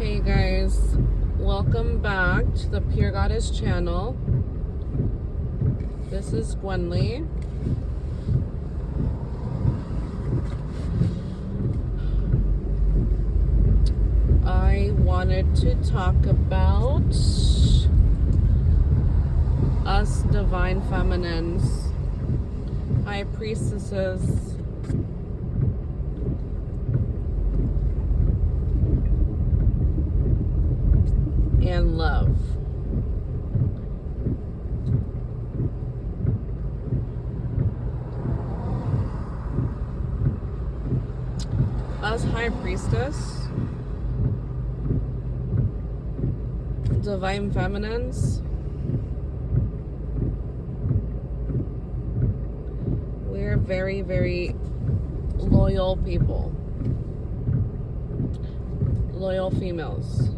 Hey guys, welcome back to the Pure Goddess channel. This is Gwenly. I wanted to talk about us divine feminines, high priestesses, and love. Us high priestess, divine feminines, we're very, very loyal people, loyal females,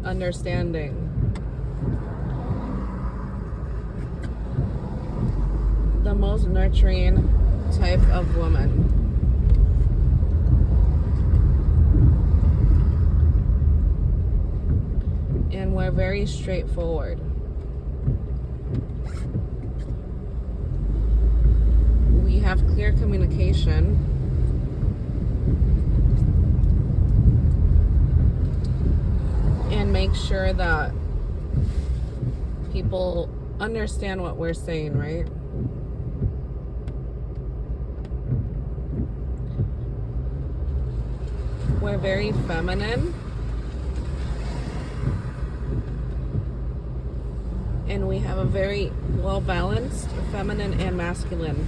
understanding, the most nurturing type of woman. And we're very straightforward. We have clear communication. And make sure that people understand what we're saying, right? We're very feminine. And we have a very well-balanced feminine and masculine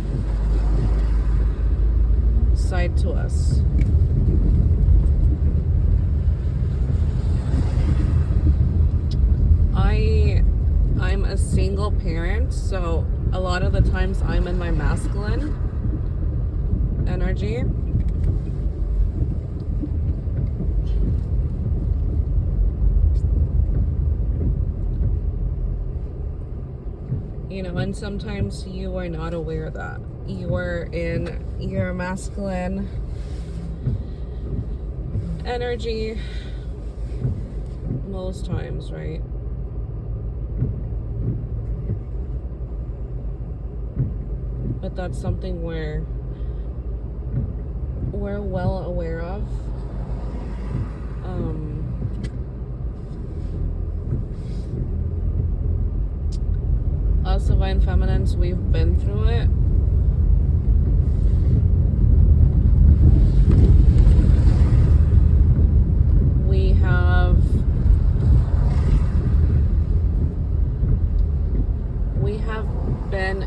side to us. I'm a single parent, so a lot of the times I'm in my masculine energy. You know, and sometimes you are not aware of that. You are in your masculine energy most times, right? But that's something we're well aware of. Us divine feminines, we've been through it. We have been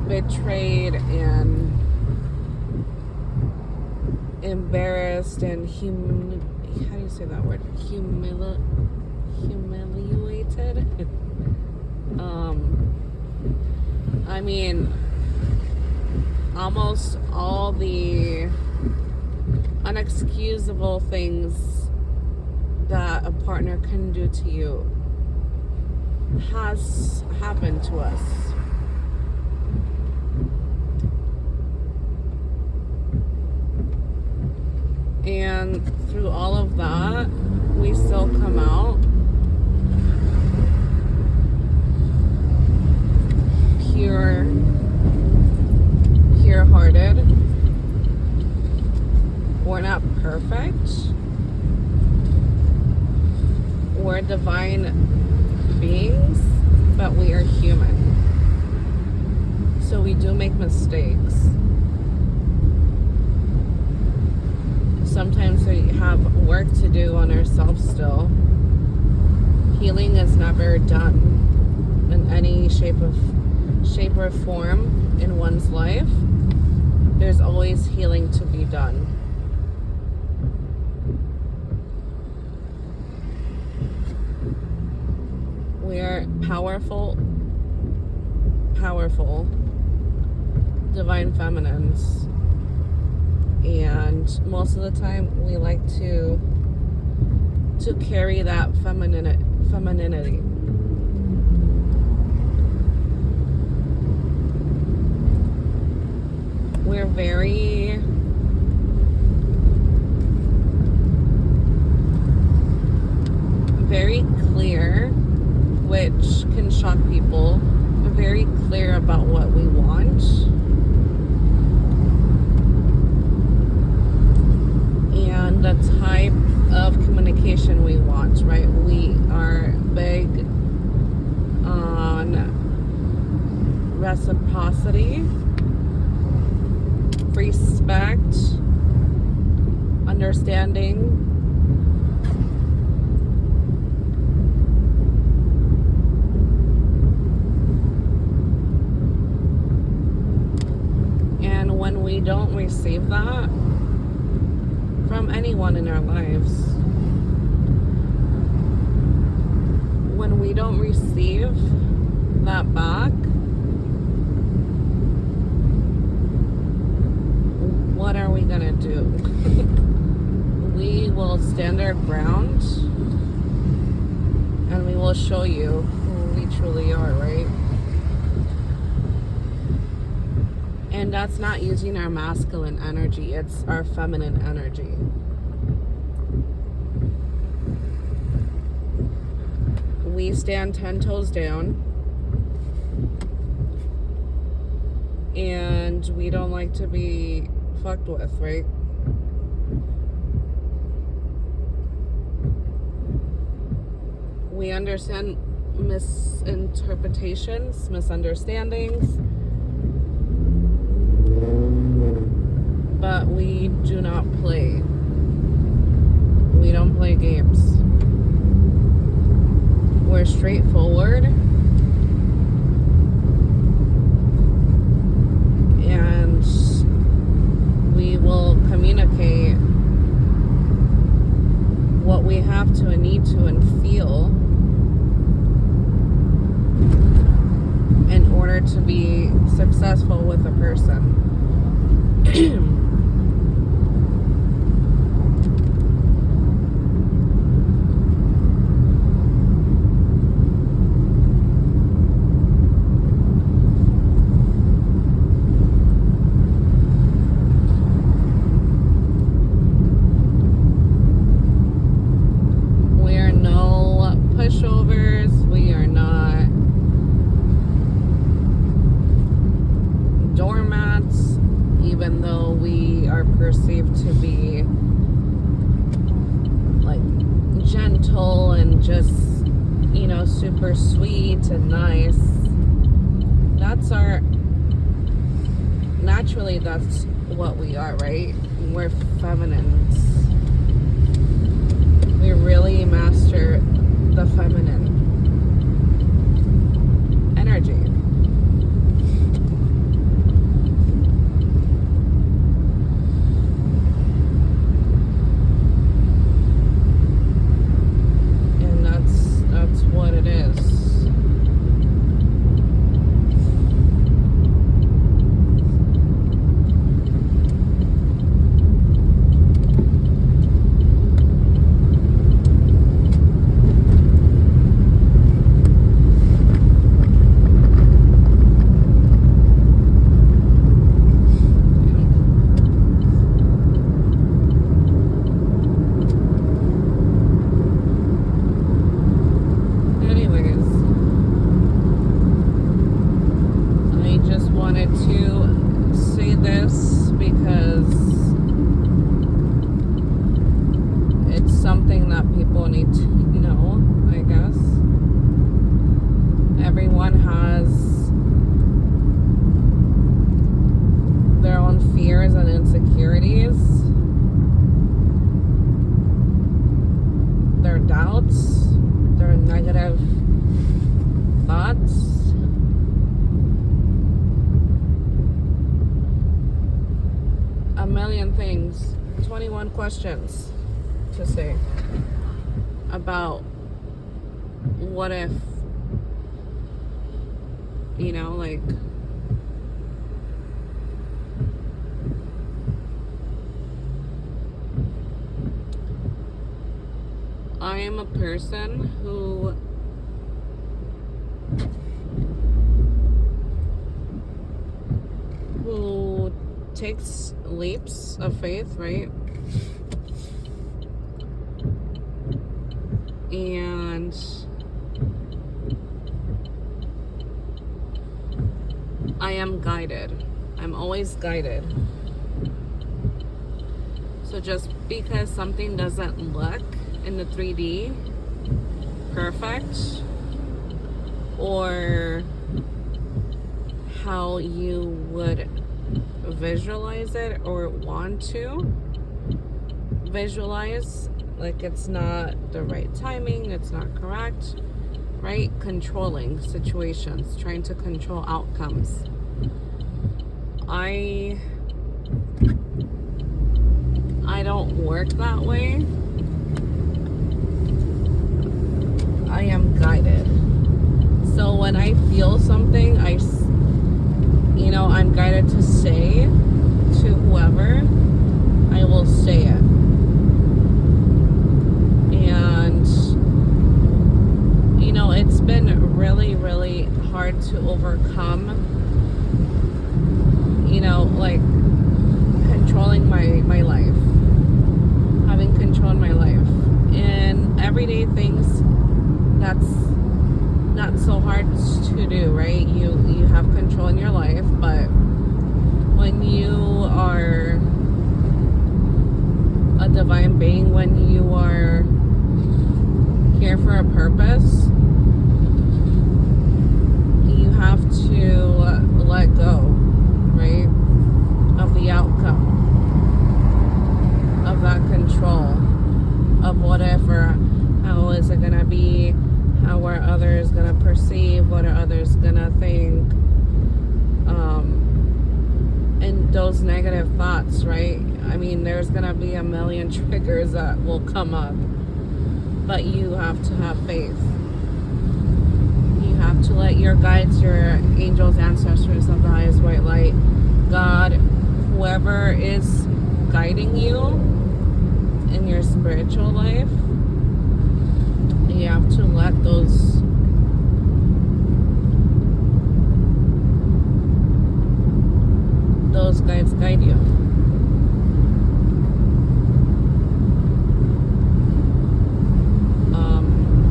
betrayed and embarrassed and how do you say that word? Humiliated. I mean, almost all the unexcusable things that a partner can do to you has happened to us. And through all of that, we still come out pure-hearted. We're not perfect. We're divine beings, but we are human. So we do make mistakes. Sometimes we have work to do on ourselves still. Healing is never done in any shape or form in one's life. There's always healing to be done. We are powerful divine feminines. And most of the time we like to carry that femininity. We're very clear, which can shock people. We're very clear about what we want. And the type of communication we want, right? We are big on reciprocity, respect, understanding, and when we don't receive that from anyone in our lives, when we don't receive that back, what are we gonna do? We will stand our ground and we will show you who we truly are, right? And that's not using our masculine energy, it's our feminine energy. We stand 10 toes down, and we don't like to be fucked with, right? We understand misinterpretations, misunderstandings, but we do not play. We don't play games. We're straightforward, and we will communicate what we have to and need to and feel in order to be successful with a person. We are no pushovers. We are not doormats, even though we are perceived to be like gentle and just, you know, super sweet and nice. That's naturally that's what we are, right? We're feminines. We really master the feminine energy. And that's what it is. Wanted to say this because it's something that people need to know, I guess. Everyone has their own fears and insecurities, their doubts, their negative thoughts. A million things, 21 questions to say about what if, you know, like, I am a person who takes leaps of faith, right? And guided. I'm always guided. So just because something doesn't look in the 3D perfect, or how you would visualize it or want to visualize, like it's not the right timing, it's not correct, right? Controlling situations, trying to control outcomes. I don't work that way. I am guided. So when I feel something, I'm guided to say to whoever, I will say it. And, it's been really, really hard to overcome, like controlling my life. Having control in my life. And everyday things, that's not so hard to do, right? You have control in your life, but when you are a divine being, when you are here for a purpose, you have to let go, right, of the outcome, of that control, of whatever. How is it gonna be? How are others gonna perceive? What are others gonna think? And those negative thoughts, right? I mean, there's gonna be a million triggers that will come up, but you have to have faith. You have to let your guides, your angels, ancestors of the highest white light, God, whoever is guiding you in your spiritual life, you have to let those guides guide you.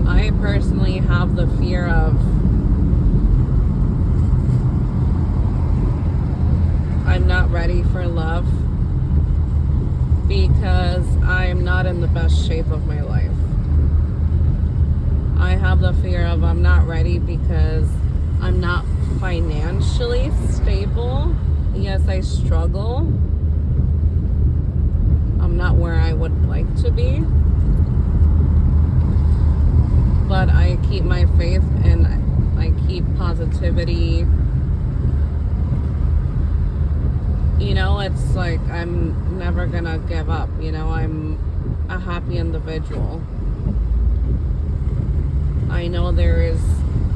I personally have the fear of I'm not ready for love because I am not in the best shape of my life. I have the fear of I'm not ready because I'm not financially stable. Yes, I struggle. I'm not where I would like to be. But I keep my faith and I keep positivity. It's like I'm never gonna give up. I'm a happy individual. I know there is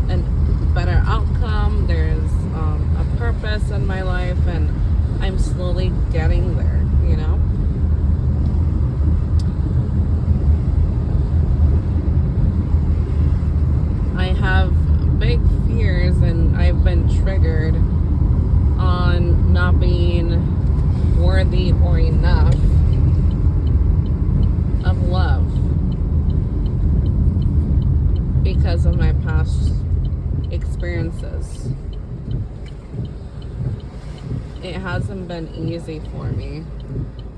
a better outcome. There's a purpose in my life, and I'm slowly getting there. I have big fears, and I've been triggered on not being worthy or enough of love because of my past experiences. It hasn't been easy for me,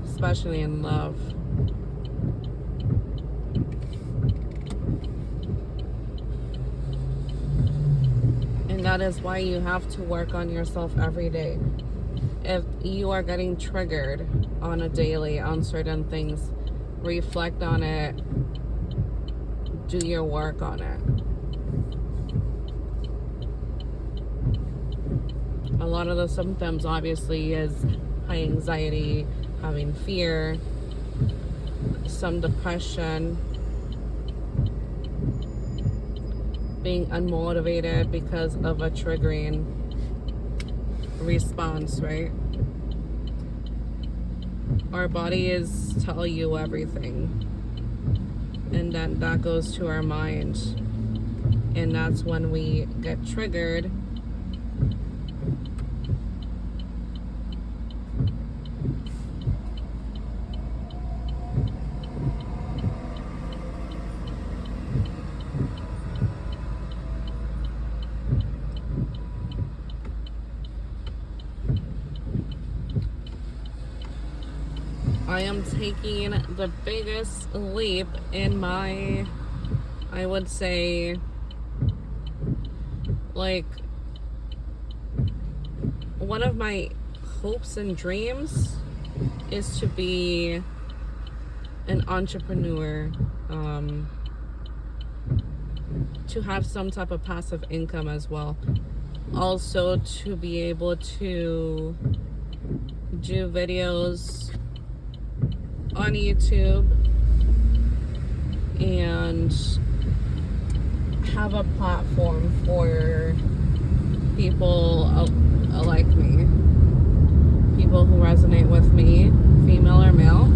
especially in love. And that is why you have to work on yourself every day. If you are getting triggered on a daily on certain things, reflect on it, do your work on it. A lot of the symptoms obviously is high anxiety, having fear, some depression, being unmotivated because of a triggering response, right? Our body is telling you everything, and then that goes to our mind, and that's when we get triggered. I am taking the biggest leap in my, I would say, like, one of my hopes and dreams is to be an entrepreneur, to have some type of passive income as well. Also to be able to do videos on YouTube and have a platform for people like me, people who resonate with me, female or male.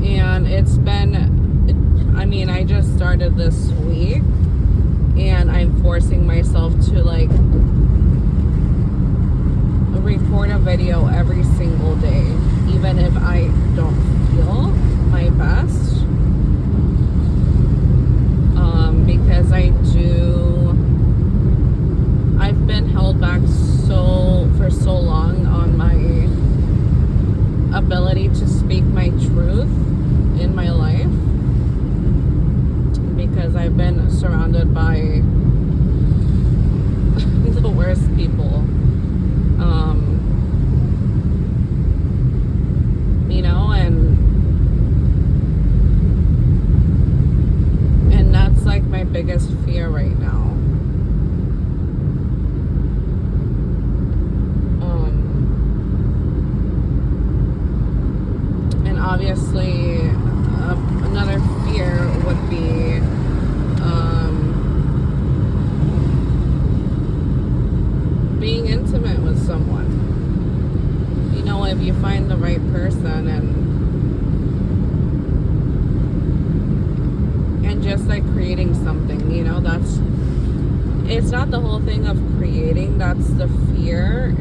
And it's been, I mean, I just started this week, and I'm forcing myself to like record a video every single day, even if I don't feel my best, because I've been held back for so long on my ability to speak my truth in my life, because I've been surrounded by the worst people. You know, and that's like my biggest fear right now. And obviously, another fear would be being intimate with someone. You know, if you find the right person and just like creating something, you know, it's not the whole thing of creating, that's the fear.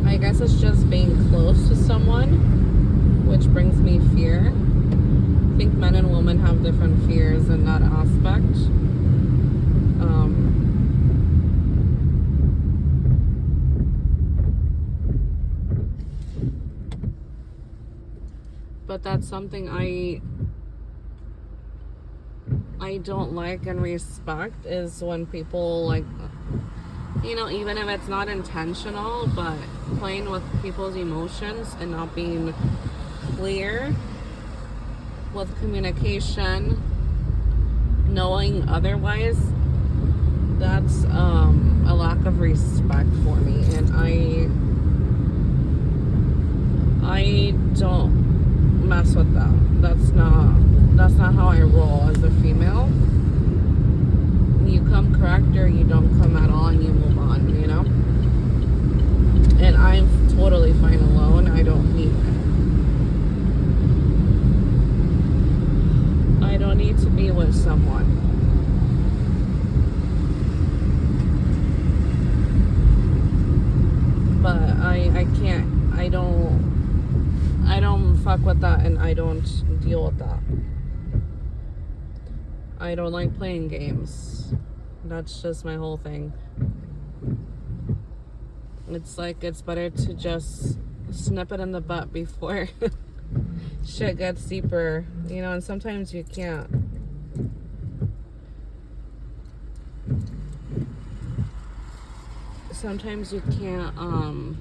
I guess it's just being close to someone, which brings me fear. I think men and women have different fears in that aspect. But that's something I don't like and respect, is when people, like, you know, even if it's not intentional, but playing with people's emotions and not being clear with communication, knowing otherwise, that's a lack of respect for me, and I don't mess with that. That's not how I roll as a female. You come correct or you don't come at all, and you move on, you know? And I'm totally fine alone. I don't need to be with someone. But I can't, I don't fuck with that, and I don't deal with that. I don't like playing games. That's just my whole thing. It's like, it's better to just snip it in the butt before shit gets deeper, you know, and sometimes you can't. Sometimes you can't,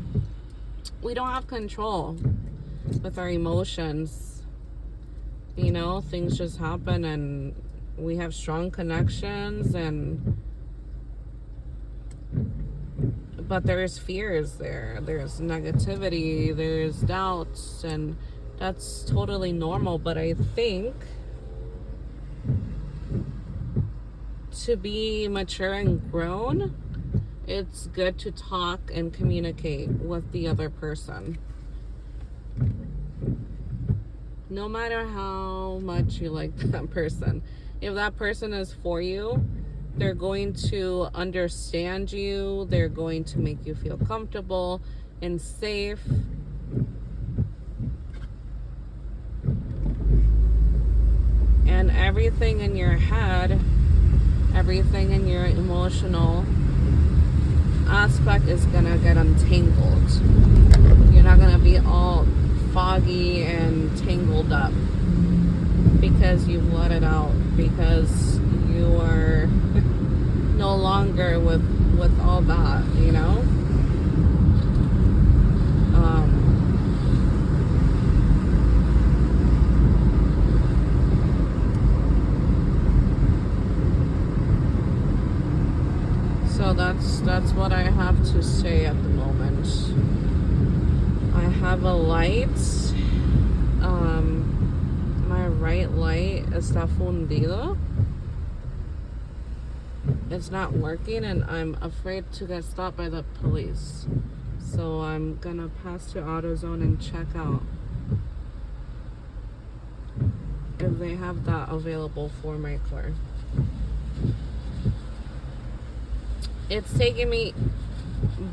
we don't have control with our emotions. You know, things just happen, and we have strong connections, but there's fears there. There's negativity, there's doubts, and that's totally normal. But I think to be mature and grown, it's good to talk and communicate with the other person. No matter how much you like that person. If that person is for you, they're going to understand you. They're going to make you feel comfortable and safe. And everything in your head, everything in your emotional aspect is gonna get untangled. You're not gonna be all foggy and tangled up because you've let it out, because you are no longer with all that, you know. So that's what I have to say at the moment. I have a light. My right light está fundido. It's not working, and I'm afraid to get stopped by the police. So I'm gonna pass to AutoZone and check out if they have that available for my car. It's taking me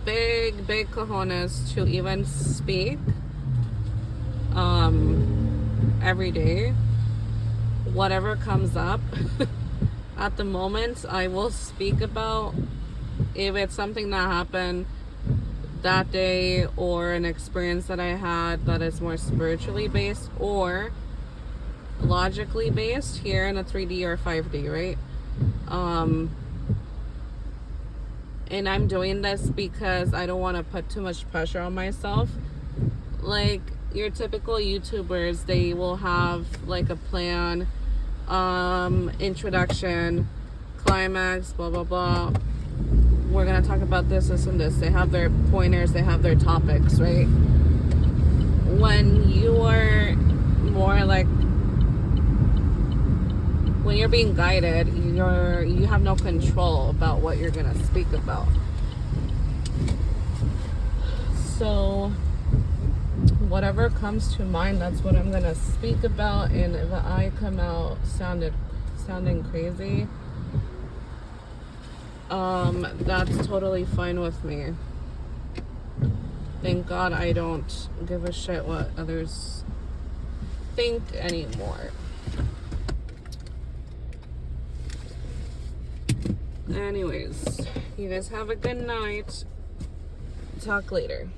big cojones to even speak every day. Whatever comes up at the moment, I will speak about. If it's something that happened that day or an experience that I had that is more spiritually based or logically based here in a 3D or 5D, right? And I'm doing this because I don't want to put too much pressure on myself. Like your typical YouTubers, they will have like a plan, introduction, climax, blah blah blah. We're gonna talk about this and this. They have their pointers, they have their topics, right? When you are more like, when you're being guided, you have no control about what you're gonna speak about. So whatever comes to mind, that's what I'm gonna speak about. And if I come out sounding crazy, that's totally fine with me. Thank God I don't give a shit what others think anymore. Anyways, you guys have a good night. Talk later.